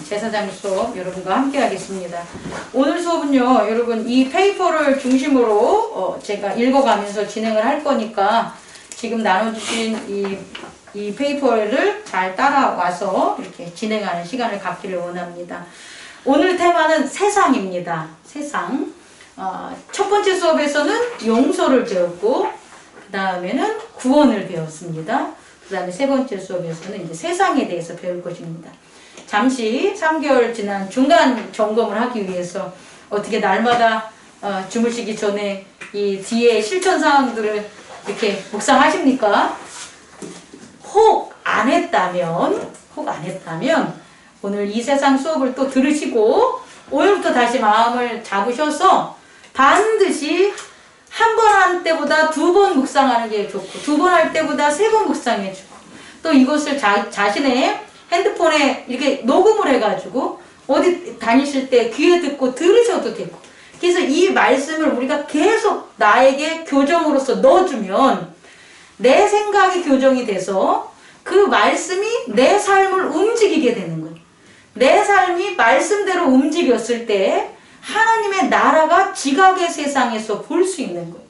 제사장 수업 여러분과 함께 하겠습니다. 오늘 수업은요, 여러분 이 페이퍼를 중심으로 제가 읽어가면서 진행을 할 거니까 지금 나눠주신 이 페이퍼를 잘 따라와서 이렇게 진행하는 시간을 갖기를 원합니다. 오늘 테마는 세상입니다. 세상. 첫 번째 수업에서는 용서를 배웠고, 그 다음에는 구원을 배웠습니다. 그 다음에 세 번째 수업에서는 이제 세상에 대해서 배울 것입니다. 잠시 3개월 지난 중간 점검을 하기 위해서 어떻게 날마다 주무시기 전에 이 뒤에 실천 사항들을 이렇게 묵상하십니까? 혹 안 했다면 오늘 이 세상 수업을 또 들으시고 오늘부터 다시 마음을 잡으셔서 반드시 한 번 할 때보다 2번 묵상하는 게 좋고 2번 할 때보다 3번 묵상해 주고 또 이것을 자신의 핸드폰에 이렇게 녹음을 해가지고 어디 다니실 때 귀에 듣고 들으셔도 되고 그래서 이 말씀을 우리가 계속 나에게 교정으로서 넣어주면 내 생각이 교정이 돼서 그 말씀이 내 삶을 움직이게 되는 거예요. 내 삶이 말씀대로 움직였을 때 하나님의 나라가 지각의 세상에서 볼 수 있는 거예요.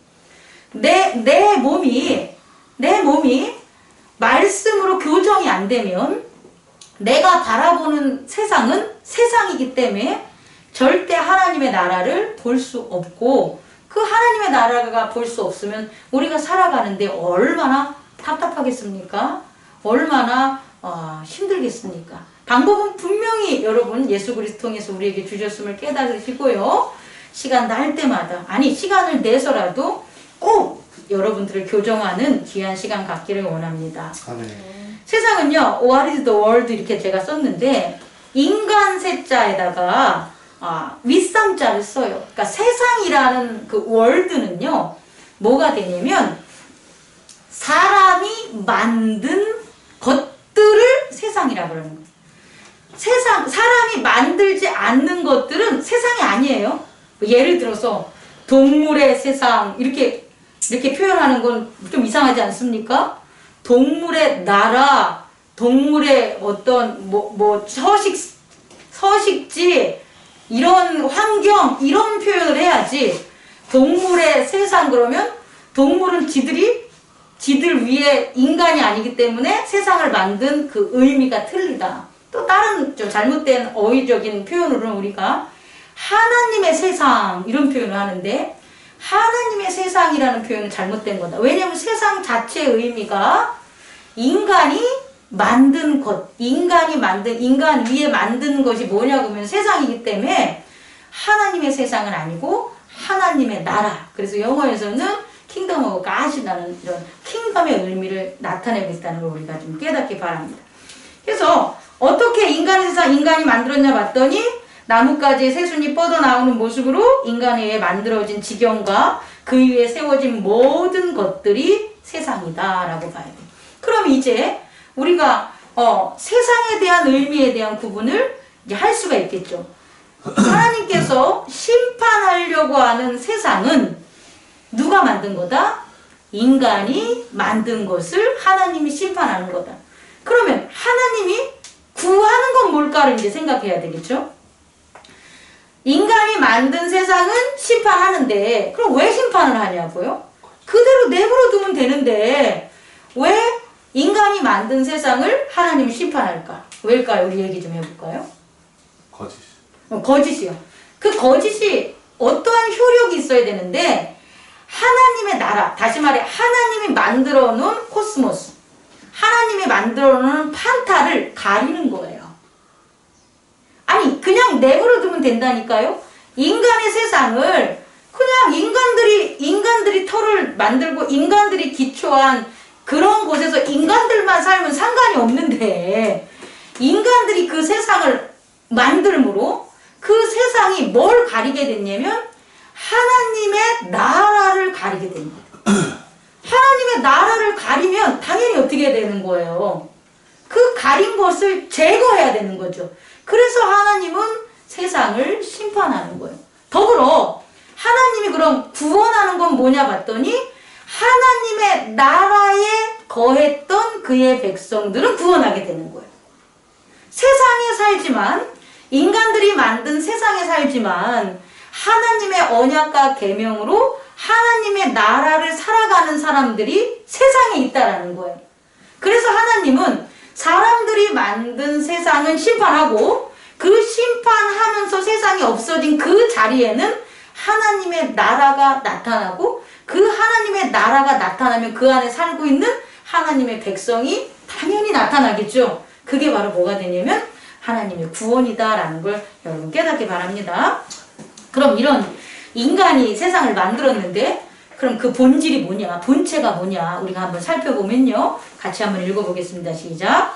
내 몸이 말씀으로 교정이 안 되면 내가 바라보는 세상은 세상이기 때문에 절대 하나님의 나라를 볼 수 없고 그 하나님의 나라가 볼 수 없으면 우리가 살아가는데 얼마나 답답하겠습니까? 얼마나 힘들겠습니까? 방법은 분명히 여러분 예수 그리스도 통해서 우리에게 주셨음을 깨달으시고요. 시간 날 때마다 시간을 내서라도 꼭 여러분들을 교정하는 귀한 시간 갖기를 원합니다. 세상은요, what is the world 이렇게 제가 썼는데 인간 세자에다가 윗삼자를 써요. 그러니까 세상이라는 그 world는요, 뭐가 되냐면 사람이 만든 것들을 세상이라고 그러는 거예요. 사람이 만들지 않는 것들은 세상이 아니에요. 예를 들어서 동물의 세상 이렇게 표현하는 건 좀 이상하지 않습니까? 동물의 나라, 동물의 어떤 서식지 이런 환경 이런 표현을 해야지. 동물의 세상 그러면 동물은 지들 위에 인간이 아니기 때문에 세상을 만든 그 의미가 틀리다. 또 다른 좀 잘못된 어휘적인 표현으로는 우리가 하나님의 세상 이런 표현을 하는데 하나님의 세상이라는 표현은 잘못된 거다. 왜냐하면 세상 자체의 의미가 인간이 만든 것, 인간 위에 만든 것이 뭐냐고 하면 세상이기 때문에 하나님의 세상은 아니고 하나님의 나라. 그래서 영어에서는 킹덤 오브 갓이라는 이런 킹덤의 의미를 나타내고 있다는 걸 우리가 좀 깨닫기 바랍니다. 그래서 어떻게 인간의 세상 인간이 만들었냐 봤더니 나뭇가지에 새순이 뻗어나오는 모습으로 인간에 의해 만들어진 지경과 그 위에 세워진 모든 것들이 세상이다 라고 봐야 돼요. 그럼 이제 우리가 세상에 대한 의미에 대한 구분을 이제 할 수가 있겠죠. 하나님께서 심판하려고 하는 세상은 누가 만든 거다? 인간이 만든 것을 하나님이 심판하는 거다. 그러면 하나님이 구하는 건 뭘까를 이제 생각해야 되겠죠? 인간이 만든 세상은 심판하는데 그럼 왜 심판을 하냐고요? 그대로 내버려 두면 되는데 왜 인간이 만든 세상을 하나님이 심판할까? 왜일까요? 우리 얘기 좀 해볼까요? 거짓이요. 그 거짓이 어떠한 효력이 있어야 되는데 하나님의 나라, 다시 말해 하나님이 만들어 놓은 코스모스, 하나님이 만들어 놓은 판타를 가리는 거예요. 그냥 내버려 두면 된다니까요. 인간의 세상을 그냥 인간들이 터를 만들고 인간들이 기초한 그런 곳에서 인간들만 살면 상관이 없는데 인간들이 그 세상을 만들므로 그 세상이 뭘 가리게 됐냐면 하나님의 나라를 가리게 됩니다. 하나님의 나라를 가리면 당연히 어떻게 되는 거예요? 그 가린 것을 제거해야 되는 거죠. 그래서 하나님은 세상을 심판하는 거예요. 더불어 하나님이 그럼 구원하는 건 뭐냐 봤더니 하나님의 나라에 거했던 그의 백성들은 구원하게 되는 거예요. 세상에 살지만, 인간들이 만든 세상에 살지만 하나님의 언약과 계명으로 하나님의 나라를 살아가는 사람들이 세상에 있다라는 거예요. 그래서 하나님은 사람들이 만든 세상은 심판하고 그 심판하면서 세상이 없어진 그 자리에는 하나님의 나라가 나타나고 그 하나님의 나라가 나타나면 그 안에 살고 있는 하나님의 백성이 당연히 나타나겠죠. 그게 바로 뭐가 되냐면 하나님의 구원이다라는 걸 여러분 깨닫기 바랍니다. 그럼 이런 인간이 세상을 만들었는데 그럼 그 본질이 뭐냐? 본체가 뭐냐? 우리가 한번 살펴보면요. 같이 한번 읽어보겠습니다. 시작.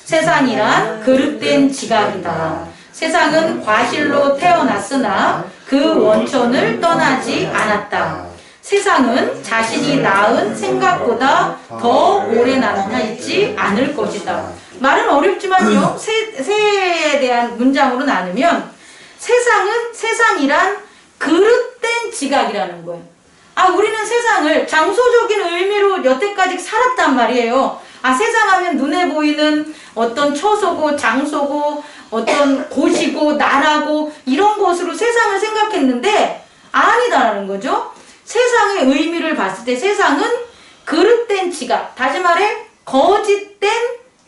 세상이란 그릇된 지각이다. 세상은 과실로 태어났으나 그 원천을 떠나지 않았다. 세상은 자신이 낳은 생각보다 더 오래 남아 있지 않을 것이다. 말은 어렵지만요. 새에 대한 문장으로 나누면 세상이란 그릇된 지각이라는 거예요. 우리는 세상을 장소적인 의미로 여태까지 살았단 말이에요. 세상 하면 눈에 보이는 어떤 처소고 장소고 어떤 곳이고 나라고 이런 것으로 세상을 생각했는데 아니다라는 거죠. 세상의 의미를 봤을 때 세상은 그릇된 지각, 다시 말해 거짓된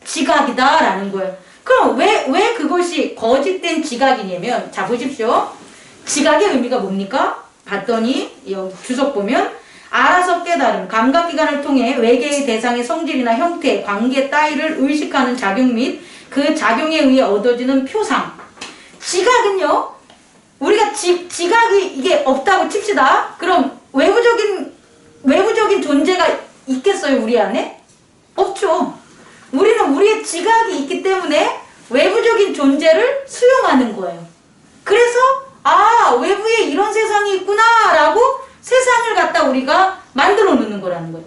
지각이다라는 거예요. 그럼 왜 그것이 거짓된 지각이냐면, 자 보십시오. 지각의 의미가 뭡니까? 봤더니 여기 주석 보면 알아서 깨달음, 감각기관을 통해 외계의 대상의 성질이나 형태, 관계 따위를 의식하는 작용 및 그 작용에 의해 얻어지는 표상. 지각은요, 우리가 지각이 이게 없다고 칩시다. 그럼 외부적인 존재가 있겠어요, 우리 안에? 없죠. 우리는 우리의 지각이 있기 때문에 외부적인 존재를 수용하는 거예요. 그래서 외부에 이런 세상이 있구나 라고 세상을 갖다 우리가 만들어 놓는 거라는 거예요.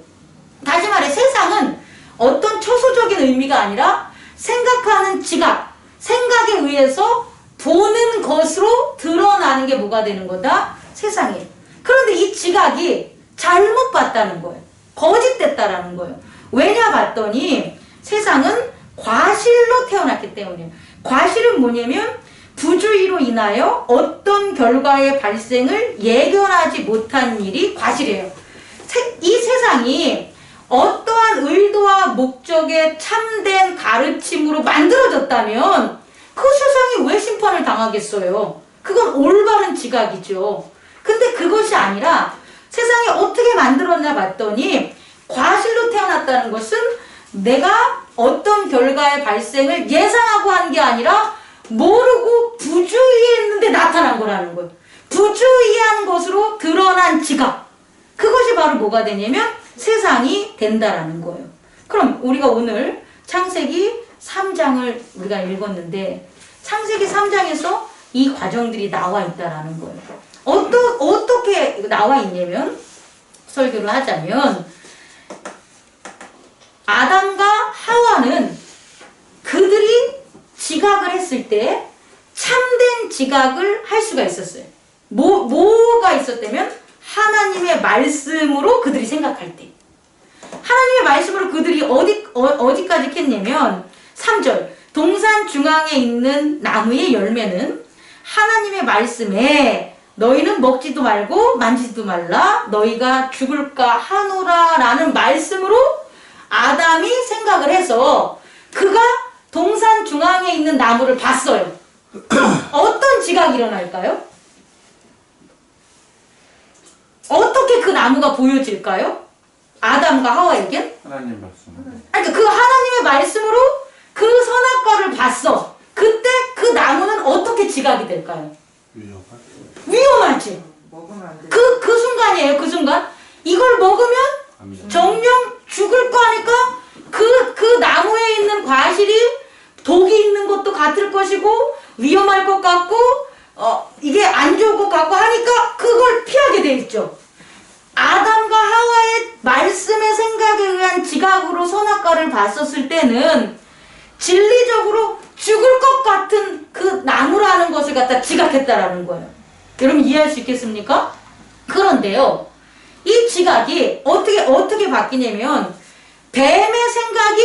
다시 말해 세상은 어떤 초소적인 의미가 아니라 생각하는 지각, 생각에 의해서 보는 것으로 드러나는 게 뭐가 되는 거다? 세상이에요. 그런데 이 지각이 잘못 봤다는 거예요. 거짓됐다라는 거예요. 왜냐 봤더니 세상은 과실로 태어났기 때문이에요. 과실은 뭐냐면 부주의로 인하여 어떤 결과의 발생을 예견하지 못한 일이 과실이에요. 이 세상이 어떠한 의도와 목적의 참된 가르침으로 만들어졌다면 그 세상이 왜 심판을 당하겠어요? 그건 올바른 지각이죠. 근데 그것이 아니라 세상이 어떻게 만들었나 봤더니 과실로 태어났다는 것은 내가 어떤 결과의 발생을 예상하고 한 게 아니라 모르고 부주의했는데 나타난 거라는 거예요. 부주의한 것으로 드러난 지각. 그것이 바로 뭐가 되냐면 세상이 된다라는 거예요. 그럼 우리가 오늘 창세기 3장을 우리가 읽었는데 창세기 3장에서 이 과정들이 나와 있다라는 거예요. 어떻게 나와 있냐면 설교를 하자면 아담과 하와는 그들이 지각을 했을 때 참된 지각을 할 수가 있었어요. 뭐가 있었다면 하나님의 말씀으로 그들이 생각할 때. 하나님의 말씀으로 그들이 어디까지 했냐면 3절 동산 중앙에 있는 나무의 열매는 하나님의 말씀에 너희는 먹지도 말고 만지지도 말라 너희가 죽을까 하노라 라는 말씀으로 아담이 생각을 해서 그가 동산 중앙에 있는 나무를 봤어요. 어떤 지각이 일어날까요? 어떻게 그 나무가 보여질까요? 아담과 하와에겐? 하나님 말씀. 그러니까 그 하나님의 말씀으로 그 선악과를 봤어. 그때 그 나무는 어떻게 지각이 될까요? 위험하지. 먹으면 안 돼. 그 순간이에요. 그 순간. 이걸 먹으면 정령 죽을 거 아니까 그 나무에 있는 과실이 독이 있는 것도 같을 것이고 위험할 것 같고 이게 안 좋을 것 같고 하니까 그걸 피하게 돼 있죠. 아담과 하와의 말씀의 생각에 의한 지각으로 선악과를 봤었을 때는 진리적으로 죽을 것 같은 그 나무라는 것을 갖다 지각했다라는 거예요. 여러분 이해할 수 있겠습니까? 그런데요, 이 지각이 어떻게 바뀌냐면 뱀의 생각이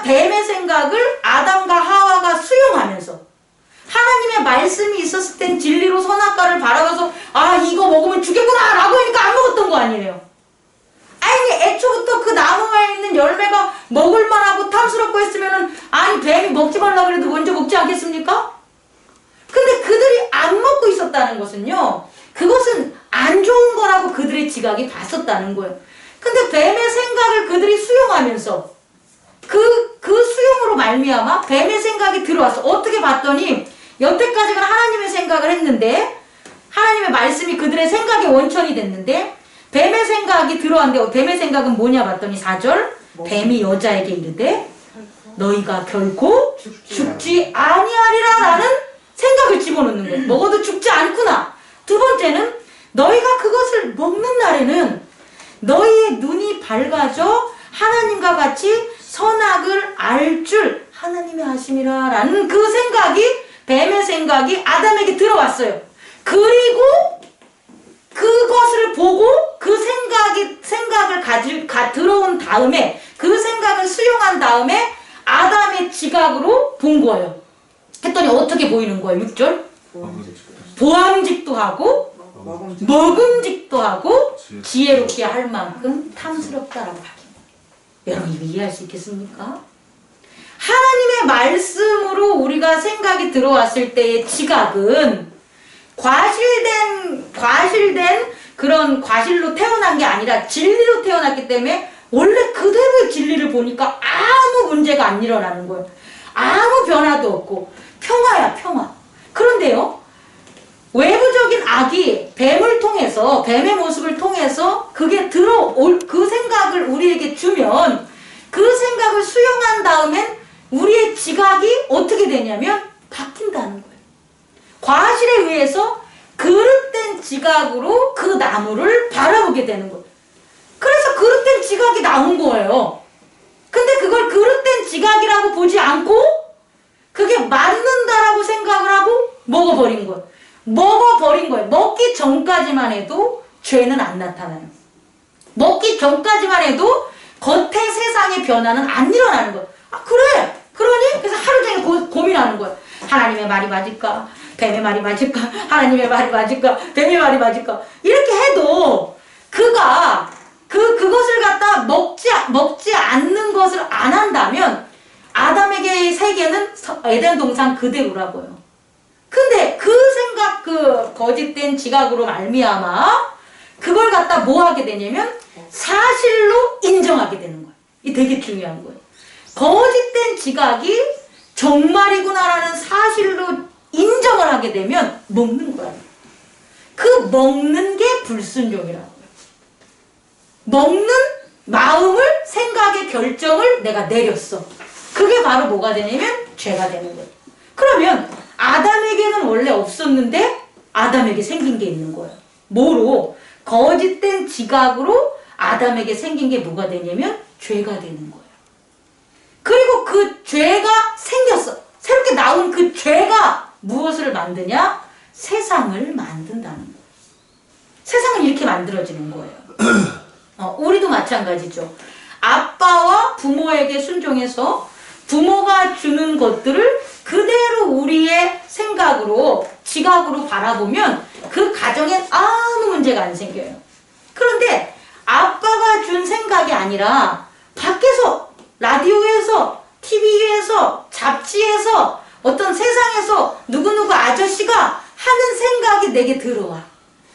뱀의 생각을 아담과 하와가 수용하면서 하나님의 말씀이 있었을 땐 진리로 선악과를 바라봐서 이거 먹으면 죽겠구나 라고 하니까 안 먹었던 거 아니에요. 아니 애초부터 그 나무에 있는 열매가 먹을만하고 탐스럽고 했으면은 뱀이 먹지 말라 그래도 먼저 먹지 않겠습니까? 근데 그들이 안 먹고 있었다는 것은요, 그것은 안 좋은 거라고 그들의 지각이 봤었다는 거예요. 근데 뱀의 생각을 그들이 수용하면서 그 수용으로 말미암아 뱀의 생각이 들어왔어. 어떻게 봤더니 여태까지는 하나님의 생각을 했는데 하나님의 말씀이 그들의 생각의 원천이 됐는데 뱀의 생각이 들어왔는데 뱀의 생각은 뭐냐 봤더니 4절 뱀이 여자에게 이르되 너희가 결코 죽지 아니하리라 라는 생각을 집어넣는 거예요. 먹어도 죽지 않구나. 두 번째는 너희가 그것을 먹는 날에는 너희의 눈이 밝아져 하나님과 같이 선악을 알 줄 하나님의 하심이라 라는 그 생각이 뱀의 생각이 아담에게 들어왔어요. 그리고 그것을 보고 그 생각을 들어온 다음에 그 생각을 수용한 다음에 아담의 지각으로 본 거예요. 했더니 어떻게 보이는 거예요? 6절 보암직도 하고 먹음직도 하고 지혜롭게 할 만큼 탐스럽다라고 하긴. 여러분 이거 이해할 수 있겠습니까? 하나님의 말씀으로 우리가 생각이 들어왔을 때의 지각은 과실된 그런 과실로 태어난 게 아니라 진리로 태어났기 때문에 원래 그대로의 진리를 보니까 아무 문제가 안 일어나는 거예요. 아무 변화도 없고 평화야 평화. 그런데요, 외부적인 악이 뱀을 통해서 뱀의 모습을 통해서 그게 들어올 그 생각을 우리에게 주면 그 생각을 수용한 다음엔 우리의 지각이 어떻게 되냐면 바뀐다는 거예요. 과실에 의해서 그릇된 지각으로 그 나무를 바라보게 되는 거예요. 그래서 그릇된 지각이 나온 거예요. 근데 그걸 그릇된 지각이라고 보지 않고 그게 맞는다라고 생각을 하고 먹어버린 거예요. 먹기 전까지만 해도 죄는 안 나타나요. 먹기 전까지만 해도 겉의 세상의 변화는 안 일어나는 거예요. 그래! 그러니? 그래서 하루 종일 고민하는 거예요. 하나님의 말이 맞을까? 뱀의 말이 맞을까? 하나님의 말이 맞을까? 뱀의 말이 맞을까? 이렇게 해도 그것을 갖다 먹지 않는 것을 안 한다면 아담에게의 세계는 에덴 동산 그대로라고요. 근데 그 생각, 그 거짓된 지각으로 말미암아 그걸 갖다 뭐 하게 되냐면 사실로 인정하게 되는 거예요. 이게 되게 중요한 거예요. 거짓된 지각이 정말이구나라는 사실로 인정을 하게 되면 먹는 거예요. 그 먹는 게 불순종이라고요. 먹는 마음을, 생각의 결정을 내가 내렸어. 그게 바로 뭐가 되냐면 죄가 되는 거예요. 그러면 아담에게는 원래 없었는데 아담에게 생긴 게 있는 거예요. 뭐로? 거짓된 지각으로 아담에게 생긴 게 뭐가 되냐면 죄가 되는 거예요. 그리고 그 죄가 생겼어. 새롭게 나온 그 죄가 무엇을 만드냐? 세상을 만든다는 거예요. 세상은 이렇게 만들어지는 거예요. 우리도 마찬가지죠. 아빠와 부모에게 순종해서 부모가 주는 것들을 그대로 우리의 생각으로, 지각으로 바라보면 그 가정엔 아무 문제가 안 생겨요. 그런데 아빠가 준 생각이 아니라 밖에서, 라디오에서, TV에서, 잡지에서, 어떤 세상에서 누구누구 아저씨가 하는 생각이 내게 들어와.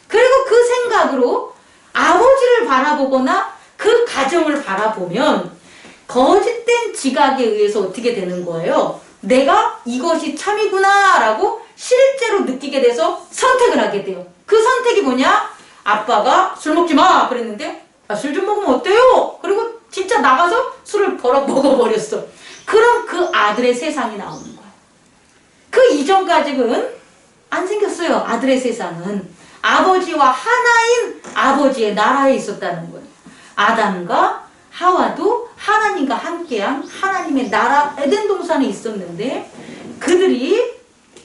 그리고 그 생각으로 아버지를 바라보거나 그 가정을 바라보면 거짓된 지각에 의해서 어떻게 되는 거예요? 내가 이것이 참이구나 라고 실제로 느끼게 돼서 선택을 하게 돼요. 그 선택이 뭐냐? 아빠가 술 먹지 마 그랬는데 술 좀 먹으면 어때요? 그리고 진짜 나가서 술을 버럭 먹어버렸어. 그럼 그 아들의 세상이 나오는 거야. 그 이전까지는 안 생겼어요. 아들의 세상은 아버지와 하나인 아버지의 나라에 있었다는 거예요. 아담과 하와도 하나님과 함께한 하나님의 나라 에덴 동산에 있었는데 그들이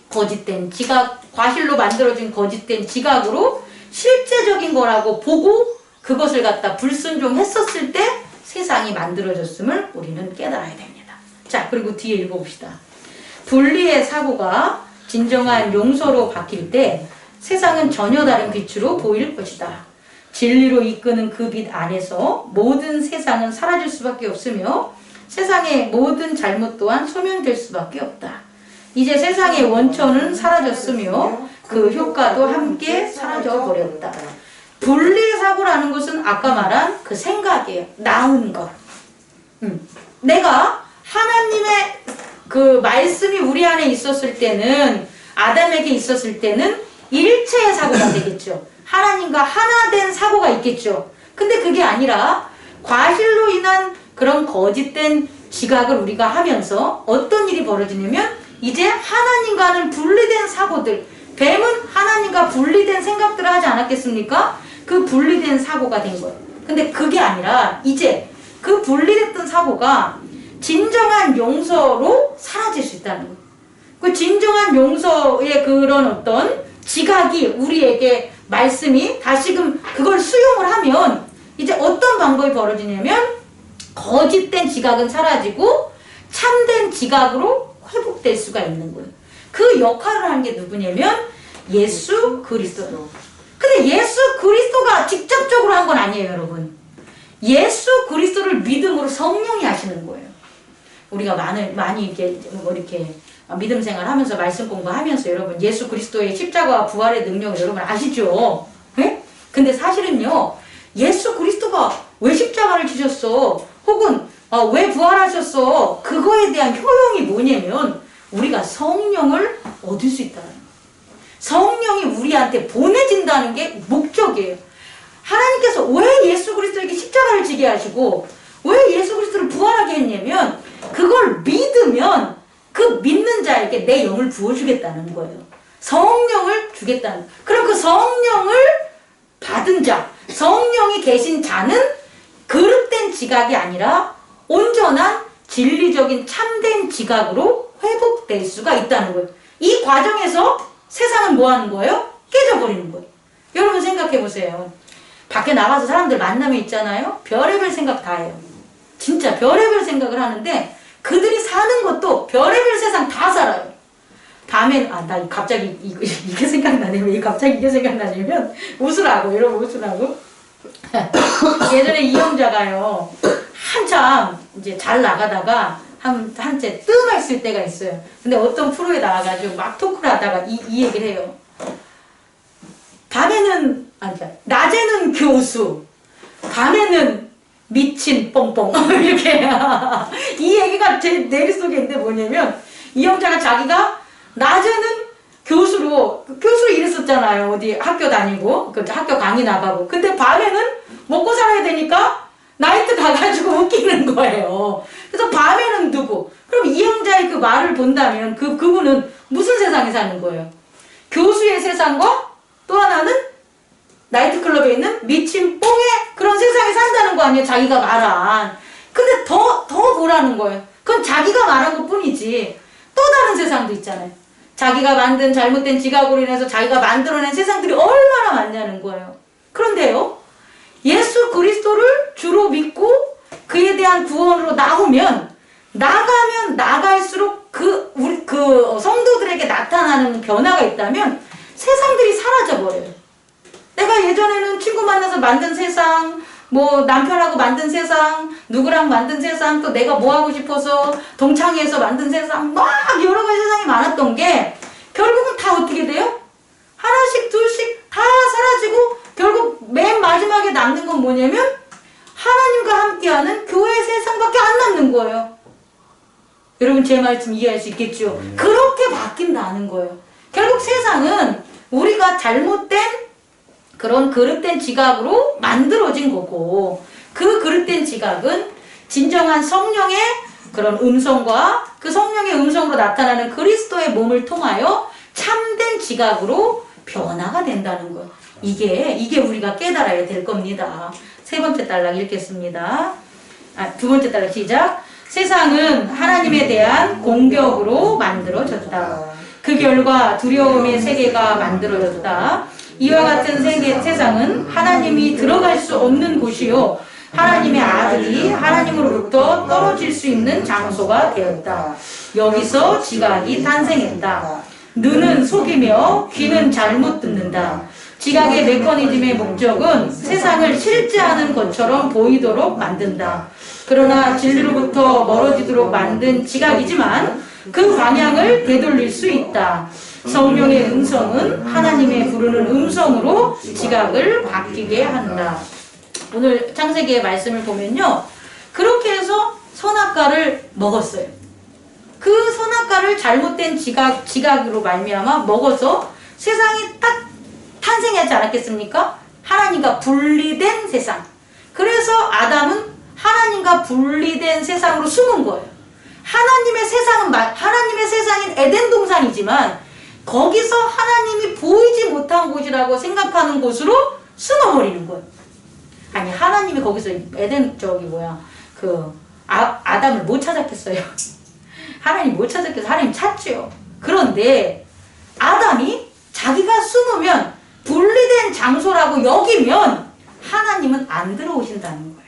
거짓된 지각, 과실로 만들어진 거짓된 지각으로 실제적인 거라고 보고 그것을 갖다 불순종했었을 때 세상이 만들어졌음을 우리는 깨달아야 됩니다. 자, 그리고 뒤에 읽어봅시다. 분리의 사고가 진정한 용서로 바뀔 때 세상은 전혀 다른 빛으로 보일 것이다. 진리로 이끄는 그 빛 안에서 모든 세상은 사라질 수밖에 없으며 세상의 모든 잘못 또한 소멸될 수밖에 없다. 이제 세상의 원천은 사라졌으며 그 효과도 함께 사라져 버렸다. 분리사고라는 것은 아까 말한 그 생각이에요. 나은 것. 내가 하나님의 그 말씀이 우리 안에 있었을 때는, 아담에게 있었을 때는 일체의 사고가 되겠죠. 하나님과 하나 된 사고가 있겠죠. 근데 그게 아니라 과실로 인한 그런 거짓된 지각을 우리가 하면서 어떤 일이 벌어지냐면 이제 하나님과는 분리된 사고들, 뱀은 하나님과 분리된 생각들을 하지 않았겠습니까? 그 분리된 사고가 된 거예요. 근데 그게 아니라 이제 그 분리됐던 사고가 진정한 용서로 사라질 수 있다는 거예요. 그 진정한 용서의 그런 어떤 지각이 우리에게 말씀이 다시금 그걸 수용을 하면 이제 어떤 방법이 벌어지냐면 거짓된 지각은 사라지고 참된 지각으로 회복될 수가 있는 거예요. 그 역할을 하는 게 누구냐면 예수 그리스도. 근데 예수 그리스도가 직접적으로 한 건 아니에요, 여러분. 예수 그리스도를 믿음으로 성령이 하시는 거예요. 우리가 많이 이렇게 믿음 생활하면서 말씀 공부하면서 여러분 예수 그리스도의 십자가와 부활의 능력을 여러분 아시죠? 네? 근데 사실은요, 예수 그리스도가 왜 십자가를 지셨어? 혹은 왜 부활하셨어? 그거에 대한 효용이 뭐냐면 우리가 성령을 얻을 수 있다는 거예요. 성령이 우리한테 보내진다는 게 목적이에요. 하나님께서 왜 예수 그리스도에게 십자가를 지게 하시고 왜 예수 그리스도를 부활하게 했냐면 그걸 믿으면 그 믿는 자에게 내 영을 부어주겠다는 거예요. 성령을 주겠다는 거예요. 그럼 그 성령을 받은 자, 성령이 계신 자는 그릇된 지각이 아니라 온전한 진리적인 참된 지각으로 회복될 수가 있다는 거예요. 이 과정에서 세상은 뭐 하는 거예요? 깨져버리는 거예요. 여러분 생각해 보세요. 밖에 나가서 사람들 만나면 있잖아요. 별의별 생각 다 해요. 진짜 별의별 생각을 하는데 그들이 사는 것도 별의별 세상 다 살아요. 다음엔 나 갑자기 이게 생각나네. 왜 갑자기 이게 생각나냐면 웃으라고, 여러분 웃으라고. 예전에 이영자가요 한참 이제 잘 나가다가 한째 뜸했을 때가 있어요. 근데 어떤 프로에 나와가지고 막 토크를 하다가 이 얘기를 해요. 낮에는 교수, 밤에는 미친 뽕뽕 이렇게 이 얘기가 제 머릿속에 있는데 뭐냐면 이영자가 자기가 낮에는 교수로 일했었잖아요. 어디 학교 다니고 학교 강의 나가고. 근데 밤에는 먹고 살아야 되니까 나이트 가가지고 웃기는 거예요. 그래서 밤에는 누구? 그럼 이영자의 그 말을 본다면 그분은 무슨 세상에 사는 거예요? 교수의 세상과 또 하나는 나이트클럽에 있는 미친 뽕의 그런 세상에 산다는 거 아니에요? 자기가 말한. 근데 더 뭐라는 거예요? 그건 자기가 말한 것 뿐이지 또 다른 세상도 있잖아요. 자기가 만든 잘못된 지각으로 인해서 자기가 만들어낸 세상들이 얼마나 많냐는 거예요. 그런데요, 예수 그리스도를 주로 믿고 그에 대한 구원으로 나가면 나갈수록 우리 성도들에게 나타나는 변화가 있다면 세상들이 사라져버려요. 내가 예전에는 친구 만나서 만든 세상, 뭐 남편하고 만든 세상, 누구랑 만든 세상, 또 내가 뭐 하고 싶어서 동창회에서 만든 세상, 막 여러 가지 세상이 많았던 게 결국은 다 어떻게 돼요? 하나씩 둘씩 다 사라지고 결국 맨 마지막에 남는 건 뭐냐면 하나님과 함께하는 교회 세상밖에 안 남는 거예요. 여러분 제 말씀 이해할 수 있겠죠? 그렇게 바뀐다는 거예요. 결국 세상은 우리가 잘못된 그런 그릇된 지각으로 만들어진 거고, 그 그릇된 지각은 진정한 성령의 그런 음성과 그 성령의 음성으로 나타나는 그리스도의 몸을 통하여 참된 지각으로 변화가 된다는 거예요. 이게 우리가 깨달아야 될 겁니다. 세 번째 단락 읽겠습니다. 두 번째 단락 시작. 세상은 하나님에 대한 공격으로 만들어졌다. 그 결과 두려움의 세계가 만들어졌다. 이와 같은 세상은 하나님이 들어갈 수 없는 곳이요 하나님의 아들이 하나님으로부터 떨어질 수 있는 장소가 되었다. 여기서 지각이 탄생했다. 눈은 속이며 귀는 잘못 듣는다. 지각의 메커니즘의 목적은 세상을 실제하는 것처럼 보이도록 만든다. 그러나 진리로부터 멀어지도록 만든 지각이지만 그 방향을 되돌릴 수 있다. 성령의 음성은 하나님의 부르는 음성으로 지각을 바뀌게 한다. 오늘 창세기의 말씀을 보면요, 그렇게 해서 선악과를 먹었어요. 그 선악과를 잘못된 지각으로 말미암아 먹어서 세상이 딱 탄생하지 않았겠습니까? 하나님과 분리된 세상. 그래서 아담은 하나님과 분리된 세상으로 숨은 거예요. 하나님의 세상인 에덴 동산이지만 거기서 하나님이 보이지 못한 곳이라고 생각하는 곳으로 숨어버리는 거예요. 아니, 하나님이 거기서 에덴 아담을 못 찾았겠어요. 하나님 못 찾았겠어요. 하나님 찾지요. 그런데 아담이 자기가 숨으면 분리된 장소라고 여기면 하나님은 안 들어오신다는 거예요.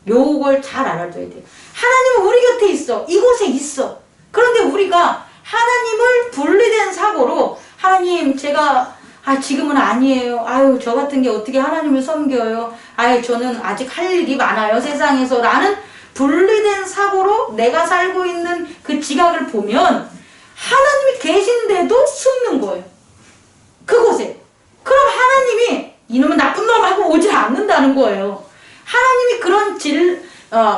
요걸 잘 알아둬야 돼요. 하나님은 우리 곁에 있어. 이곳에 있어. 그런데 우리가 하나님을 분리된 사고로 하나님 제가 지금은 아니에요. 아유 저 같은 게 어떻게 하나님을 섬겨요. 아유 저는 아직 할 일이 많아요. 세상에서 라는 분리된 사고로 내가 살고 있는 그 지각을 보면 하나님이 계신데도 숨는 거예요. 그곳에. 그럼 하나님이 이놈은 나쁜 놈 하고 오질 않는다는 거예요. 하나님이 그런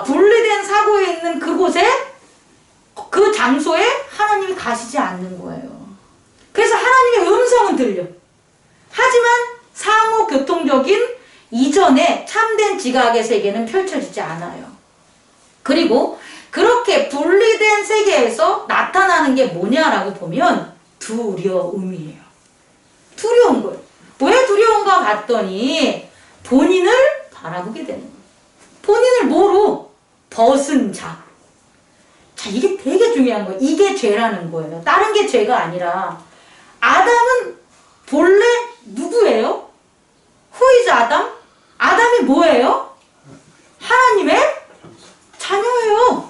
분리된 사고에 있는 그곳에 그 장소에 하나님이 가시지 않는 거예요. 그래서 하나님의 음성은 들려. 하지만 상호 교통적인 이전의 참된 지각의 세계는 펼쳐지지 않아요. 그리고 그렇게 분리된 세계에서 나타나는 게 뭐냐라고 보면 두려움이에요. 두려운 거예요. 왜 두려운가 봤더니 본인을 바라보게 되는 거예요. 본인을 뭐로? 벗은 자. 자, 이게 되게 중요한 거예요. 이게 죄라는 거예요. 다른 게 죄가 아니라 아담은 본래 누구예요? 후이즈 아담? 아담이 뭐예요? 하나님의 자녀예요.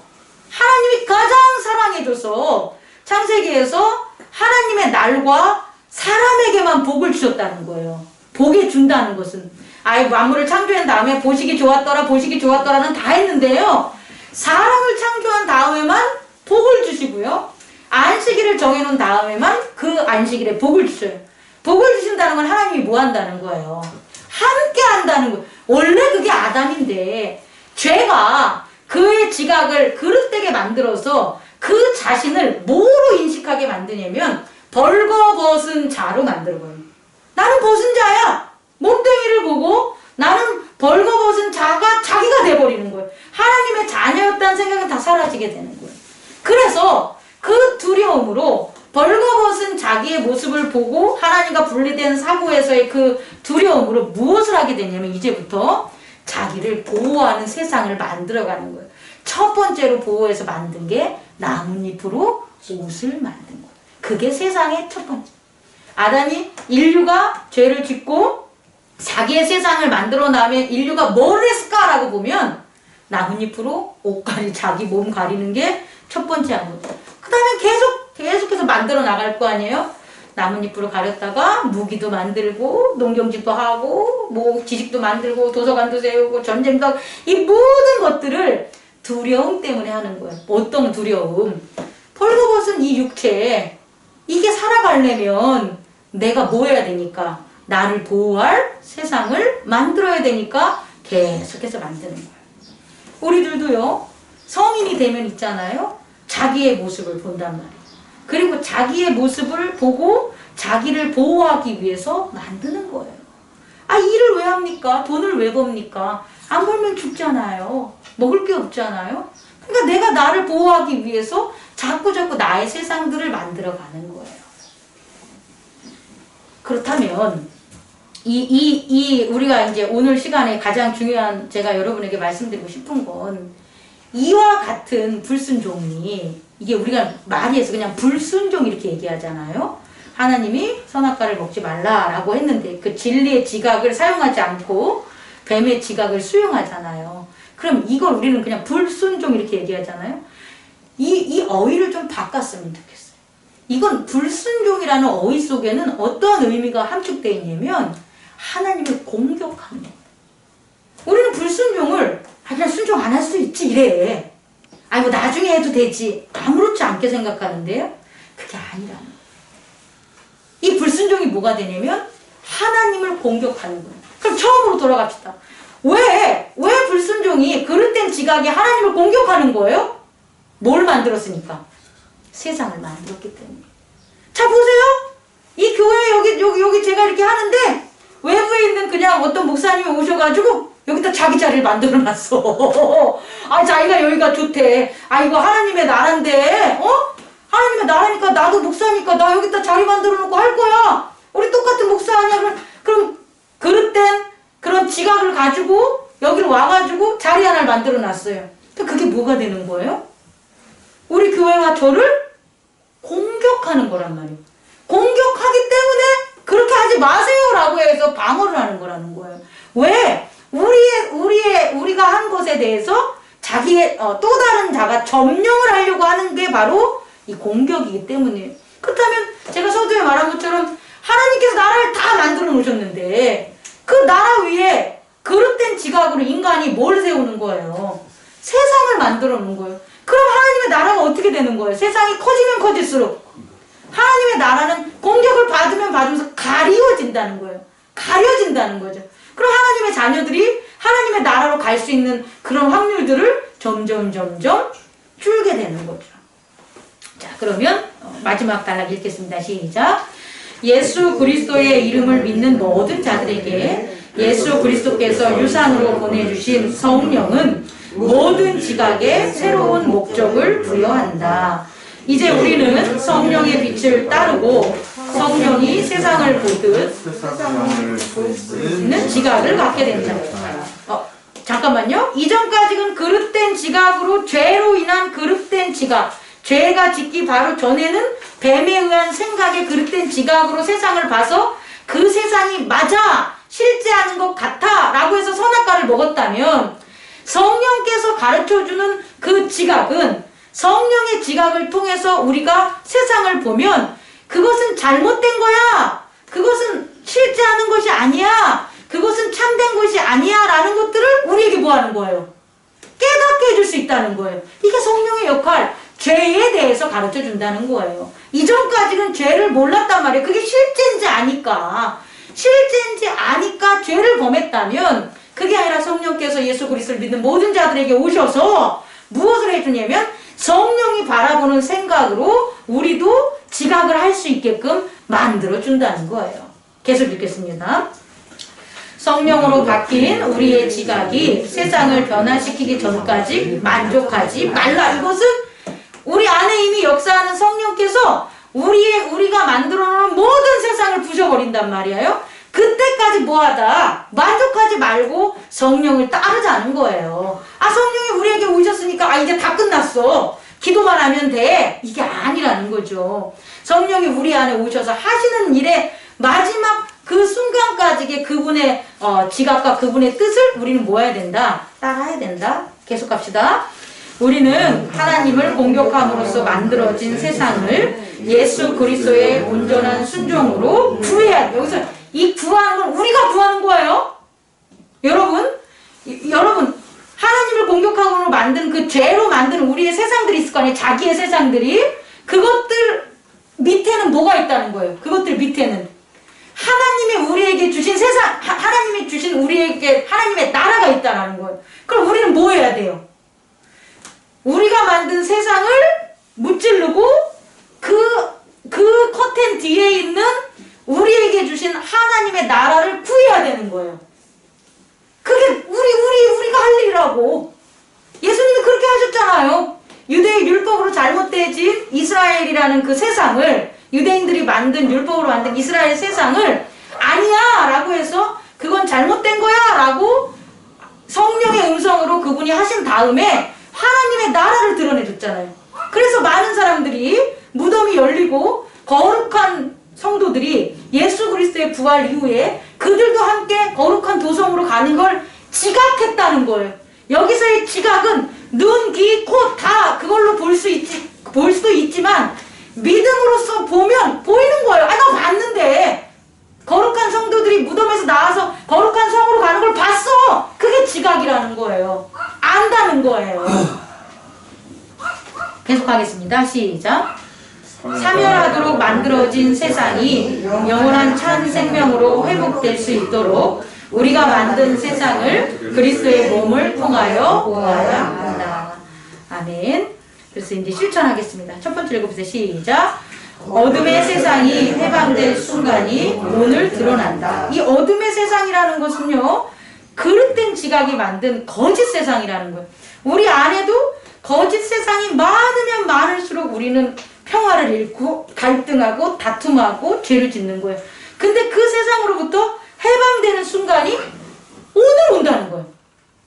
하나님이 가장 사랑해줘서 창세기에서 하나님의 날과 사람에게만 복을 주셨다는 거예요. 복이 준다는 것은 만물을 창조한 다음에 보시기 좋았더라는 다 했는데요. 사람을 창조한 다음에만 복을 주시고요. 안식일을 정해놓은 다음에만 그 안식일에 복을 주셔요. 복을 주신다는 건 하나님이 뭐 한다는 거예요? 함께 한다는 거예요. 원래 그게 아담인데 죄가 그의 지각을 그릇되게 만들어서 그 자신을 뭐로 인식하게 만드냐면 벌거벗은 자로 만들어버려요. 나는 벗은 자야. 몸뚱이를 보고 나는 벌거벗은 자가 자기가 돼버리는 거예요. 하나님의 자녀였다는 생각은 다 사라지게 되는 거예요. 그래서 그 두려움으로 벌거벗은 자기의 모습을 보고 하나님과 분리된 사고에서의 그 두려움으로 무엇을 하게 되냐면 이제부터 자기를 보호하는 세상을 만들어가는 거예요. 첫 번째로 보호해서 만든 게 나뭇잎으로 옷을 만든 거예요. 그게 세상의 첫 번째. 아담이 인류가 죄를 짓고 자기의 세상을 만들어 나면 인류가 뭘 했을까라고 보면 나뭇잎으로 옷가리 자기 몸 가리는 게 첫 번째 한 거예요. 그 다음에 계속해서 만들어 나갈 거 아니에요? 나뭇잎으로 가렸다가 무기도 만들고 농경집도 하고 뭐 지식도 만들고 도서관도 세우고 전쟁도 하고 이 모든 것들을 두려움 때문에 하는 거예요. 어떤 두려움? 벌거벗은 이 육체 이게 살아가려면 내가 뭐 해야 되니까 나를 보호할 세상을 만들어야 되니까 계속해서 만드는 거예요. 우리들도요 성인이 되면 있잖아요. 자기의 모습을 본단 말이에요. 그리고 자기의 모습을 보고 자기를 보호하기 위해서 만드는 거예요. 일을 왜 합니까? 돈을 왜 법니까? 안 벌면 죽잖아요. 먹을 게 없잖아요. 그러니까 내가 나를 보호하기 위해서 자꾸 나의 세상들을 만들어가는 거예요. 그렇다면 우리가 이제 오늘 시간에 가장 중요한 제가 여러분에게 말씀드리고 싶은 건 이와 같은 불순종이 이게 우리가 많이 해서 그냥 불순종 이렇게 얘기하잖아요. 하나님이 선악과를 먹지 말라라고 했는데 그 진리의 지각을 사용하지 않고 뱀의 지각을 수용하잖아요. 그럼 이걸 우리는 그냥 불순종 이렇게 얘기하잖아요. 이 어휘를 좀 바꿨으면 좋겠어요. 이건 불순종이라는 어휘 속에는 어떤 의미가 함축되어 있냐면 하나님을 공격하는 겁니다. 우리는 불순종을 그냥 순종 안 할 수 있지 이래. 아이고 나중에 해도 되지. 아무렇지 않게 생각하는데요. 그게 아니라는 거예요. 이 불순종이 뭐가 되냐면 하나님을 공격하는 거예요. 그럼 처음으로 돌아갑시다. 왜 불순종이 그릇된 지각이 하나님을 공격하는 거예요? 뭘 만들었으니까? 세상을 만들었기 때문에. 자 보세요. 이 교회 여기 제가 이렇게 하는데 외부에 있는 그냥 어떤 목사님이 오셔가지고 여기다 자기 자리를 만들어놨어. 아 자기가 여기가 좋대. 아 이거 하나님의 나라인데 하나님의 나라니까 나도 목사니까 나 여기다 자리 만들어놓고 할 거야. 우리 똑같은 목사 아니야. 그럼 그릇된 그런 지각을 가지고 여기를 와가지고 자리 하나를 만들어놨어요. 그게 뭐가 되는 거예요? 우리 교회와 저를 공격하는 거란 말이에요. 공격하기 때문에 그렇게 하지 마세요라고 해서 방어를 하는 거라는 거예요. 왜? 우리가 한 것에 대해서 자기의 또 다른 자가 점령을 하려고 하는 게 바로 이 공격이기 때문이에요. 그렇다면 제가 서두에 말한 것처럼 하나님께서 나라를 다 만들어 놓으셨는데 그 나라 위에 그릇된 지각으로 인간이 뭘 세우는 거예요? 세상을 만들어 놓은 거예요. 그럼 하나님의 나라가 어떻게 되는 거예요? 세상이 커지면 커질수록 하나님의 나라는 공격을 받으면 받으면서 가리워진다는 거예요. 가려진다는 거죠. 그럼 하나님의 자녀들이 하나님의 나라로 갈 수 있는 그런 확률들을 점점 줄게 되는 거죠. 자, 그러면 마지막 단락 읽겠습니다. 시작. 예수 그리스도의 이름을 믿는 모든 자들에게 예수 그리스도께서 유산으로 보내주신 성령은 모든 지각에 새로운 목적을 부여한다. 이제 우리는 성령의 빛을 따르고 성령이 세상을 보듯 있는 지각을 갖게 된다. 잠깐만요. 이전까지는 그릇된 지각으로 죄로 인한 그릇된 지각, 죄가 짓기 바로 전에는 뱀에 의한 생각에 그릇된 지각으로 세상을 봐서 그 세상이 맞아 실제하는 것 같아 라고 해서 선악과를 먹었다면 성령께서 가르쳐주는 그 지각은 성령의 지각을 통해서 우리가 세상을 보면 그것은 잘못된 거야. 그것은 실제하는 것이 아니야. 그것은 참된 것이 아니야 라는 것들을 우리에게 뭐 하는 거예요? 깨닫게 해줄 수 있다는 거예요. 이게 성령의 역할, 죄에 대해서 가르쳐 준다는 거예요. 이전까지는 죄를 몰랐단 말이에요. 그게 실제인지 아니까. 실제인지 아니까 죄를 범했다면 그게 아니라 성령께서 예수 그리스도를 믿는 모든 자들에게 오셔서 무엇을 해주냐면 성령이 바라보는 생각으로 우리도 지각을 할 수 있게끔 만들어준다는 거예요. 계속 읽겠습니다. 성령으로 바뀐 우리의 지각이 세상을 변화시키기 전까지 만족하지 말라. 이것은 우리 안에 이미 역사하는 성령께서 우리가 만들어놓은 모든 세상을 부셔버린단 말이에요. 그때까지 뭐하다 만족하지 말고 성령을 따르자는 거예요. 아 성령이 우리에게 오셨으니까 아 이제 다 끝났어. 기도만 하면 돼. 이게 아니라는 거죠. 성령이 우리 안에 오셔서 하시는 일의 마지막 그 순간까지의 그분의 지각과 그분의 뜻을 우리는 뭐 해야 된다? 따라야 된다. 계속 갑시다. 우리는 하나님을 공격함으로써 만들어진 세상을 예수 그리스도의 온전한 순종으로 구해야 돼. 여기서 이 구하는 건 우리가 구하는 거예요. 여러분 하나님을 공격함으로 만든 그 죄로 만든 우리의 세상들이 있을 거 아니에요. 자기의 세상들이. 그것들 밑에는 뭐가 있다는 거예요. 그것들 밑에는 하나님이 우리에게 주신 세상, 하나님이 주신 우리에게 하나님의 나라가 있다는 거예요. 그럼 우리는 뭐 해야 돼요? 우리가 만든 세상을 무찌르고 그 커튼 뒤에 있는 우리에게 주신 하나님의 나라를 구해야 되는 거예요. 그게 우리가 할 일이라고. 예수님이 그렇게 하셨잖아요. 유대의 율법으로 잘못되어진 이스라엘이라는 그 세상을, 유대인들이 만든 율법으로 만든 이스라엘 세상을 아니야 라고 해서 그건 잘못된 거야 라고 성령의 음성으로 그분이 하신 다음에 하나님의 나라를 드러내줬잖아요. 그래서 많은 사람들이 무덤이 열리고 거룩한 성도들이 예수 그리스도의 부활 이후에 그들도 함께 거룩한 도성으로 가는 걸 지각했다는 거예요. 여기서의 지각은 눈, 귀, 코 다 그걸로 볼 수도 있지만 믿음으로써 보면 보이는 거예요. 아, 나 봤는데 거룩한 성도들이 무덤에서 나와서 거룩한 성으로 가는 걸 봤어. 그게 지각이라는 거예요. 안다는 거예요. 계속하겠습니다. 시작. 사멸하도록 만들어진 세상이 영원한 참 생명으로 회복될 수 있도록 우리가 만든 세상을 그리스도의 몸을 통하여 보아야 한다. 아멘. 그래서 이제 실천하겠습니다. 첫 번째 읽어보세요. 시작. 어둠의 세상이 해방될 순간이 오늘 드러난다. 이 어둠의 세상이라는 것은요, 그릇된 지각이 만든 거짓 세상이라는 거예요. 우리 안에도 거짓 세상이 많으면 많을수록 우리는 평화를 잃고 갈등하고 다툼하고 죄를 짓는 거예요. 근데 그 세상으로부터 해방되는 순간이 오늘 온다는 거예요.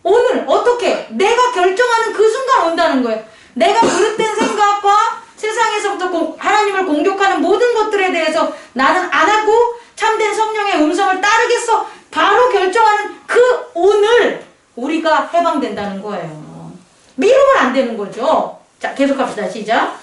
오늘 어떻게? 내가 결정하는 그 순간 온다는 거예요. 내가 그릇된 생각과 세상에서부터 하나님을 공격하는 모든 것들에 대해서 나는 안 하고 참된 성령의 음성을 따르겠어. 바로 결정하는 그 오늘 우리가 해방된다는 거예요. 미루면 안 되는 거죠. 자, 계속합시다. 시작.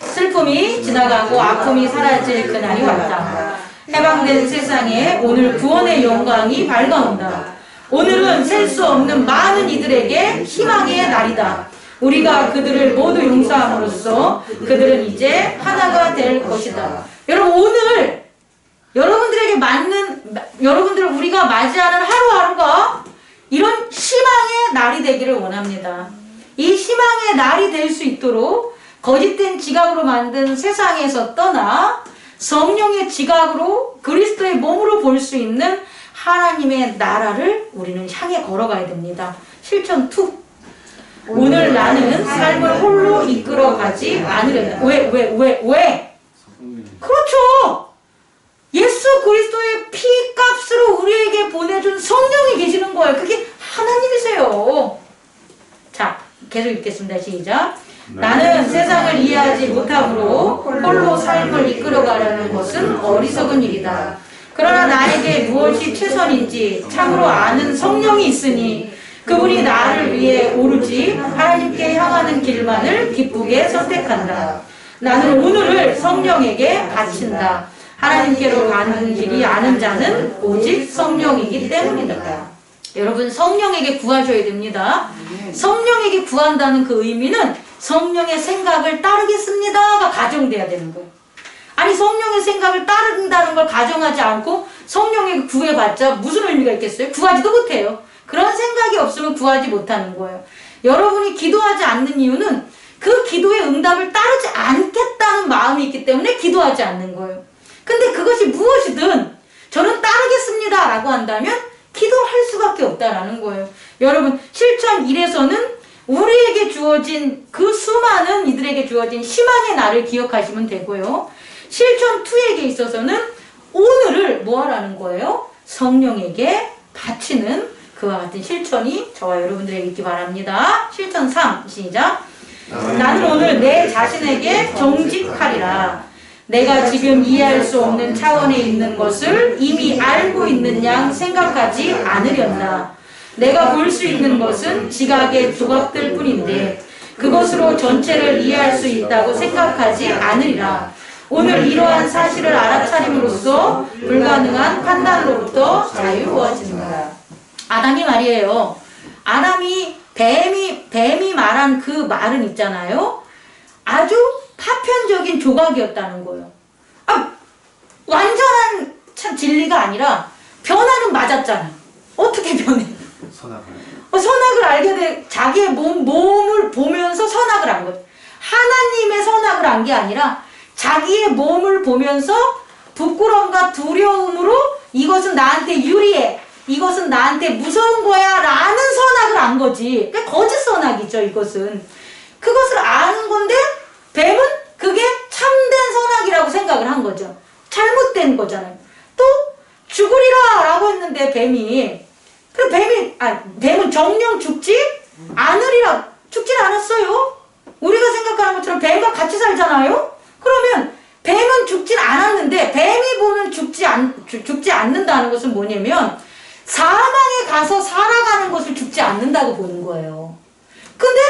슬픔이 지나가고 아픔이 사라질 그날이 왔다. 해방된 세상에 오늘 구원의 영광이 밝아온다. 오늘은 셀 수 없는 많은 이들에게 희망의 날이다. 우리가 그들을 모두 용서함으로써 그들은 이제 하나가 될 것이다. 여러분, 오늘 여러분들에게 여러분들을 우리가 맞이하는 하루하루가 이런 희망의 날이 되기를 원합니다. 이 희망의 날이 될 수 있도록 거짓된 지각으로 만든 세상에서 떠나 성령의 지각으로 그리스도의 몸으로 볼 수 있는 하나님의 나라를 우리는 향해 걸어가야 됩니다. 실천 2. 오늘 나는 삶을 홀로 이끌어가지 않으려다. 왜? 그렇죠. 예수 그리스도의 피값으로 우리에게 보내준 성령이 계시는 거예요. 그게 하나님이세요. 자, 계속 읽겠습니다. 시작. 나는 세상을 이해하지 못함으로 홀로 삶을 이끌어가려는 것은 어리석은 일이다. 그러나 나에게 무엇이 최선인지 참으로 아는 성령이 있으니 그분이 나를 위해 오로지 하나님께 향하는 길만을 기쁘게 선택한다. 나는 오늘을 성령에게 바친다. 하나님께로 가는 길이 아는 자는 오직 성령이기 때문이다. 여러분, 성령에게 구하셔야 됩니다. 성령에게 구한다는 그 의미는 성령의 생각을 따르겠습니다가 가정돼야 되는 거예요. 아니, 성령의 생각을 따른다는 걸 가정하지 않고 성령에게 구해봤자 무슨 의미가 있겠어요? 구하지도 못해요. 그런 생각이 없으면 구하지 못하는 거예요. 여러분이 기도하지 않는 이유는 그 기도의 응답을 따르지 않겠다는 마음이 있기 때문에 기도하지 않는 거예요. 근데 그것이 무엇이든 저는 따르겠습니다 라고 한다면 기도할 수밖에 없다라는 거예요. 여러분, 실천 1에서는 우리에게 주어진 그 수많은 이들에게 주어진 희망의 날을 기억하시면 되고요. 실천 2에게 있어서는 오늘을 뭐 하라는 거예요? 성령에게 바치는 그와 같은 실천이 저와 여러분들에게 있기 바랍니다. 실천 3, 시작. 나는 오늘 내 자신에게 정직하리라. 내가 지금 이해할 수 없는 차원에 있는 것을 이미 알고 있는 양 생각하지 않으련다. 내가 볼 수 있는 것은 지각의 조각들 뿐인데 그것으로 전체를 이해할 수 있다고 생각하지 않으리라. 오늘 이러한 사실을 알아차림으로써 불가능한 판단으로부터 자유로워진다. 아담이 말이에요. 아담이 뱀이 말한 그 말은 있잖아요. 아주 파편적인 조각이었다는 거예요. 아, 완전한 참 진리가 아니라 변화는 맞았잖아. 어떻게 변해? 선악을 알게 돼. 자기의 몸을 보면서 선악을 한 거예요. 하나님의 선악을 한 게 아니라 자기의 몸을 보면서 부끄러움과 두려움으로 이것은 나한테 유리해. 이것은 나한테 무서운 거야 라는 선악을 안 거지. 그러니까 거짓 선악이죠. 이것은. 그것을 아는 건데 뱀은 그게 참된 선악이라고 생각을 한 거죠. 잘못된 거잖아요. 또 죽으리라 라고 했는데 뱀은 정령 죽지 않으리라. 죽진 않았어요. 우리가 생각하는 것처럼 뱀과 같이 살잖아요. 그러면 뱀은 죽진 않았는데 뱀이 보면 죽지 않는다는 것은 뭐냐면 사망에 가서 살아가는 것을 죽지 않는다고 보는 거예요. 근데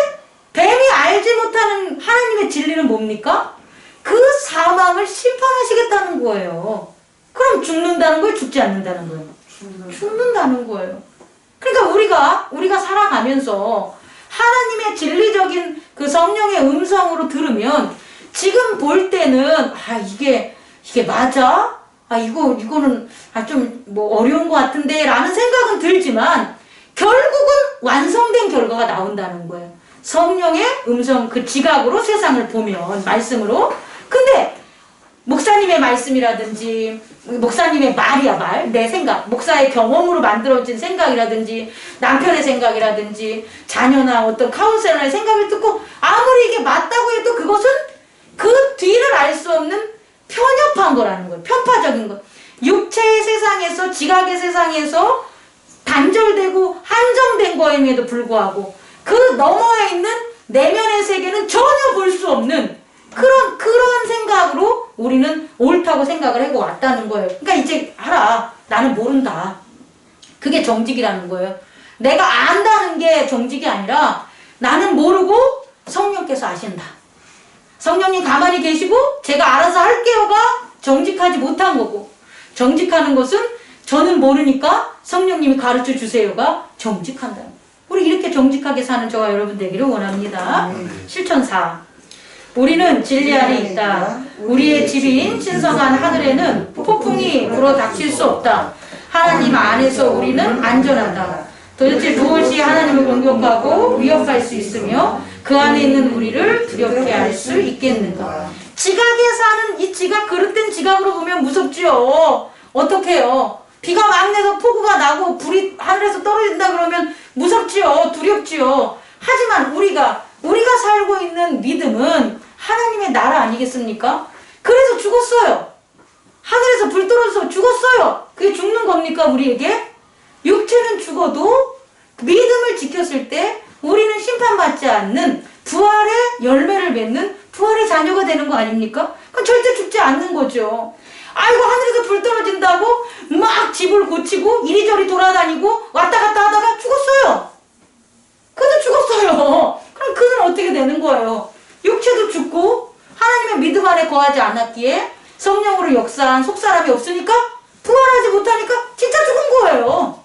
뱀이 알지 못하는 하나님의 진리는 뭡니까? 그 사망을 심판하시겠다는 거예요. 그럼 죽는다는 거예요? 죽지 않는다는 거예요? 죽는다는 거예요. 그러니까 우리가 살아가면서 하나님의 진리적인 그 성령의 음성으로 들으면 지금 볼 때는 이게 맞아? 이거는 좀 뭐 어려운 것 같은데 라는 생각은 들지만 결국은 완성된 결과가 나온다는 거예요. 성령의 음성 그 지각으로 세상을 보면 말씀으로. 근데 목사님의 말씀이라든지 목사님의 말이야 내 생각 목사의 경험으로 만들어진 생각이라든지 남편의 생각이라든지 자녀나 어떤 카운셀러의 생각을 듣고 아무리 이게 맞다고 해도 그것은 그 뒤를 알 수 없는 편협한 거라는 거예요. 편파적인 것. 육체의 세상에서 지각의 세상에서 단절되고 한정된 거임에도 불구하고 그 너머에 있는 내면의 세계는 전혀 볼 수 없는 그런 생각으로 우리는 옳다고 생각을 하고 왔다는 거예요. 그러니까 이제 알아. 나는 모른다. 그게 정직이라는 거예요. 내가 안다는 게 정직이 아니라 나는 모르고 성령께서 아신다. 성령님 가만히 계시고 제가 알아서 할게요가 정직하지 못한 거고, 정직하는 것은 저는 모르니까 성령님이 가르쳐 주세요가 정직한다. 우리 이렇게 정직하게 사는 저와 여러분 되기를 원합니다. 실천 4. 우리는 진리 안에 있다. 우리의 집인 신성한 하늘에는 폭풍이 불어 닥칠 수 없다. 하나님 안에서 우리는 안전하다. 도대체 무엇이 하나님을 공격하고 위협할 수 있으며 그 안에 있는 우리를 두렵게 할 수 있겠는가. 지각에 사는 이 지각, 그릇된 지각으로 보면 무섭지요. 어떡해요. 비가 막 내서 폭우가 나고 불이 하늘에서 떨어진다 그러면 무섭지요. 두렵지요. 하지만 우리가 살고 있는 믿음은 하나님의 나라 아니겠습니까? 그래서 죽었어요. 하늘에서 불 떨어져서 죽었어요. 그게 죽는 겁니까 우리에게? 육체는 죽어도 믿음을 지켰을 때 우리는 심판받지 않는 부활의 열매를 맺는 부활의 자녀가 되는 거 아닙니까? 그럼 절대 죽지 않는 거죠. 아이고 하늘에서 불 떨어진다고 막 집을 고치고 이리저리 돌아다니고 왔다 갔다 하다가 죽었어요. 그도 죽었어요. 그럼 그는 어떻게 되는 거예요? 육체도 죽고 하나님의 믿음 안에 거하지 않았기에 성령으로 역사한 속사람이 없으니까 부활하지 못하니까 진짜 죽은 거예요.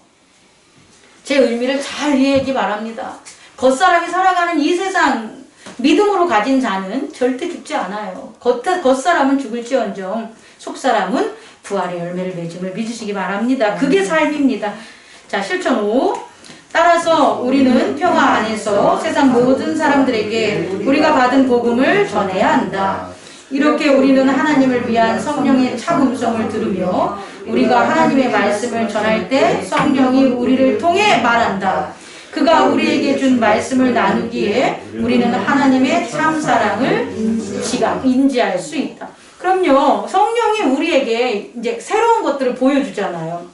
제 의미를 잘 이해하기 바랍니다. 겉사람이 살아가는 이 세상 믿음으로 가진 자는 절대 죽지 않아요. 겉사람은 죽을지언정 속사람은 부활의 열매를 맺음을 믿으시기 바랍니다. 그게 삶입니다. 자, 실천 5. 따라서 우리는 평화 안에서 세상 모든 사람들에게 우리가 받은 복음을 전해야 한다. 이렇게 우리는 하나님을 위한 성령의 참음성을 들으며 우리가 하나님의 말씀을 전할 때 성령이 우리를 통해 말한다. 그가 우리에게 준 말씀을 나누기에 우리는 하나님의 참사랑을 인지할 수 있다. 그럼요, 성령이 우리에게 이제 새로운 것들을 보여주잖아요.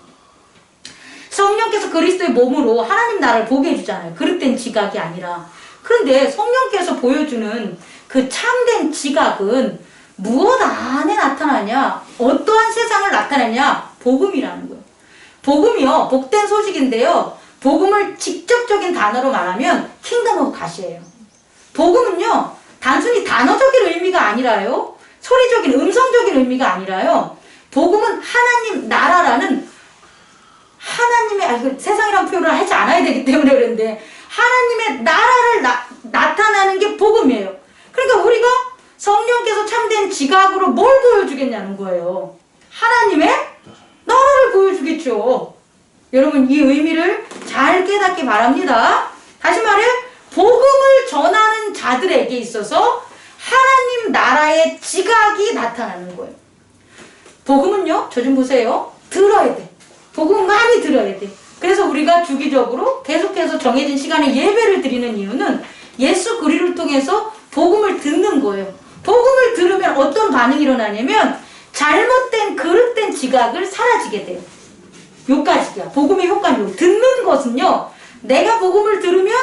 성령께서 그리스도의 몸으로 하나님 나라를 보게 해주잖아요. 그릇된 지각이 아니라. 그런데 성령께서 보여주는 그 참된 지각은 무엇 안에 나타나냐? 어떠한 세상을 나타내냐? 복음이라는 거예요. 복음이요, 복된 소식인데요. 복음을 직접적인 단어로 말하면 킹덤 오브 갓이에요. 복음은요, 단순히 단어적인 의미가 아니라요. 소리적인, 음성적인 의미가 아니라요. 복음은 하나님 나라라는 하나님의, 세상이라는 표현을 하지 않아야 되기 때문에 그런데 하나님의 나라를 나타나는 게 복음이에요. 그러니까 우리가 성령께서 참된 지각으로 뭘 보여주겠냐는 거예요. 하나님의 나라를 보여주겠죠. 여러분 이 의미를 잘 깨닫기 바랍니다. 다시 말해 복음을 전하는 자들에게 있어서 하나님 나라의 지각이 나타나는 거예요. 복음은요, 저 좀 보세요. 들어야 돼. 복음 많이 들어야 돼. 그래서 우리가 주기적으로 계속해서 정해진 시간에 예배를 드리는 이유는 예수 그리스도를 통해서 복음을 듣는 거예요. 복음을 들으면 어떤 반응이 일어나냐면 잘못된 그릇된 지각을 사라지게 돼요. 요까지야. 복음의 효과는 듣는 것은요, 내가 복음을 들으면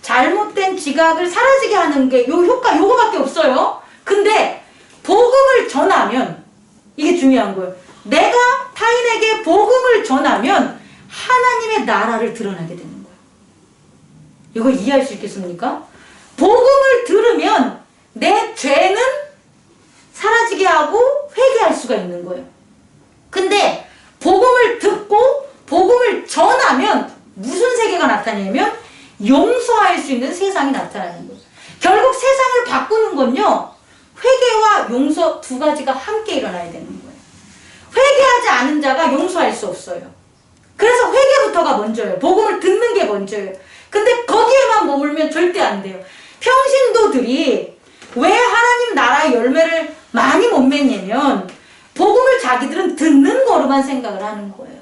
잘못된 지각을 사라지게 하는 게 요 효과 요거밖에 없어요. 근데 복음을 전하면 이게 중요한 거예요. 내가 타인에게 복음을 전하면 하나님의 나라를 드러나게 되는 거예요. 이거 이해할 수 있겠습니까? 복음을 들으면 내 죄는 사라지게 하고 회개할 수가 있는 거예요. 근데 복음을 듣고 복음을 전하면 무슨 세계가 나타나냐면 용서할 수 있는 세상이 나타나는 거예요. 결국 세상을 바꾸는 건요, 회개와 용서 두 가지가 함께 일어나야 되는 거예요. 회개하지 않은 자가 용서할 수 없어요. 그래서 회개부터가 먼저예요. 복음을 듣는 게 먼저예요. 근데 거기에만 머물면 절대 안 돼요. 평신도들이 왜 하나님 나라의 열매를 많이 못 맺냐면 복음을 자기들은 듣는 거로만 생각을 하는 거예요.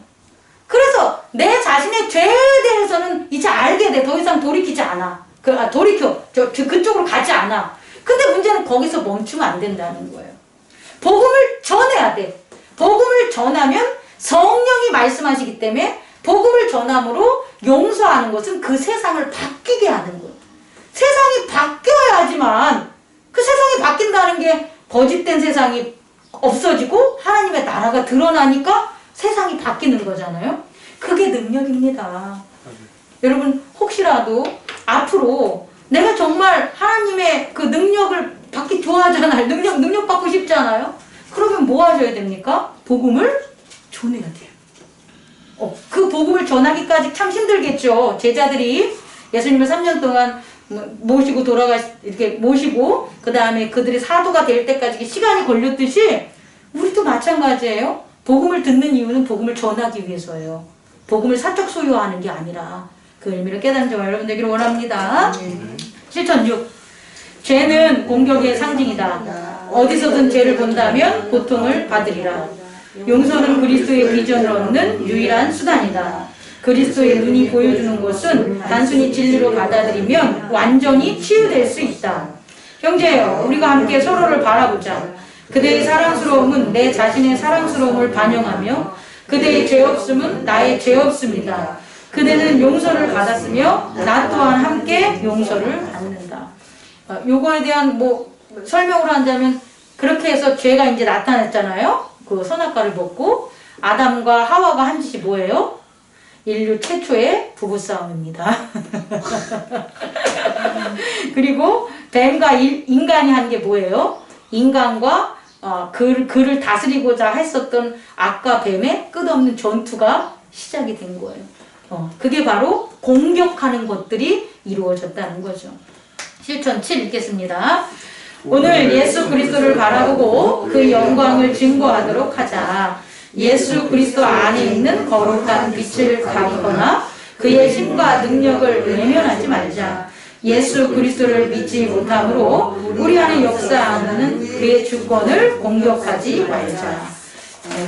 그래서 내 자신의 죄에 대해서는 이제 알게 돼. 더 이상 돌이키지 않아. 그쪽으로 가지 않아. 근데 문제는 거기서 멈추면 안 된다는 거예요. 복음을 전해야 돼. 복음을 전하면 성령이 말씀하시기 때문에 복음을 전함으로 용서하는 것은 그 세상을 바뀌게 하는 거예요. 세상이 바뀌어야지만 그 세상이 바뀐다는 게 거짓된 세상이 없어지고 하나님의 나라가 드러나니까 세상이 바뀌는 거잖아요. 그게 능력입니다. 여러분 혹시라도 앞으로 내가 정말 하나님의 그 능력을 받기 좋아하잖아요. 능력 받고 싶잖아요. 그러면 뭐 하셔야 됩니까? 복음을 전해야 돼요. 그 복음을 전하기까지 참 힘들겠죠. 제자들이 예수님을 3년 동안 모시고 이렇게 모시고 그 다음에 그들이 사도가 될 때까지 시간이 걸렸듯이 우리도 마찬가지예요. 복음을 듣는 이유는 복음을 전하기 위해서예요. 복음을 사적 소유하는 게 아니라 그 의미를 깨닫는 점 여러분 되기를 원합니다. 실천 6. 죄는 공격의 상징이다. 어디서든 죄를 본다면 고통을 받으리라. 용서는 그리스도의 비전을 얻는 유일한 수단이다. 그리스도의 눈이 보여주는 것은 단순히 진리로 받아들이면 완전히 치유될 수 있다. 형제여, 우리가 함께 서로를 바라보자. 그대의 사랑스러움은 내 자신의 사랑스러움을 반영하며 그대의 죄 없음은 나의 죄 없음이다. 그대는 용서를 받았으며 나 또한 함께 용서를 받는다. 요거에 대한 설명을 한다면 그렇게 해서 죄가 이제 나타났잖아요. 그 선악과를 먹고 아담과 하와가 한 짓이 뭐예요? 인류 최초의 부부싸움입니다. 그리고 뱀과 인간이 한 게 뭐예요? 인간과 그를 다스리고자 했었던 악과 뱀의 끝없는 전투가 시작이 된 거예요. 그게 바로 공격하는 것들이 이루어졌다는 거죠. 실천 7 읽겠습니다. 오늘 예수 그리스도를 바라보고 그 영광을 증거하도록 하자. 예수 그리스도 안에 있는 거룩한 빛을 가리거나 그의 힘과 능력을 외면하지 말자. 예수 그리스도를 믿지 못함으로 우리 안에 역사하는 그의 주권을 공격하지 말자.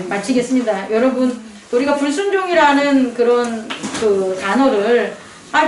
마치겠습니다. 여러분, 우리가 불순종이라는 그런 그 단어를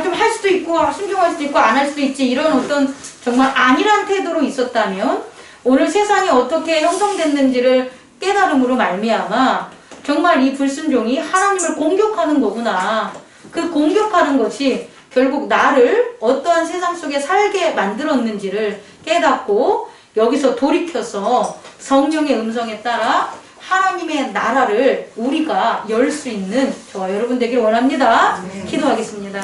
좀 할 수도 있고 순종할 수도 있고 안 할 수도 있지 이런 어떤 정말 안일한 태도로 있었다면 오늘 세상이 어떻게 형성됐는지를 깨달음으로 말미암아 정말 이 불순종이 하나님을 공격하는 거구나. 그 공격하는 것이 결국 나를 어떠한 세상 속에 살게 만들었는지를 깨닫고 여기서 돌이켜서 성령의 음성에 따라 하나님의 나라를 우리가 열 수 있는 저와 여러분 되기를 원합니다. 기도하겠습니다.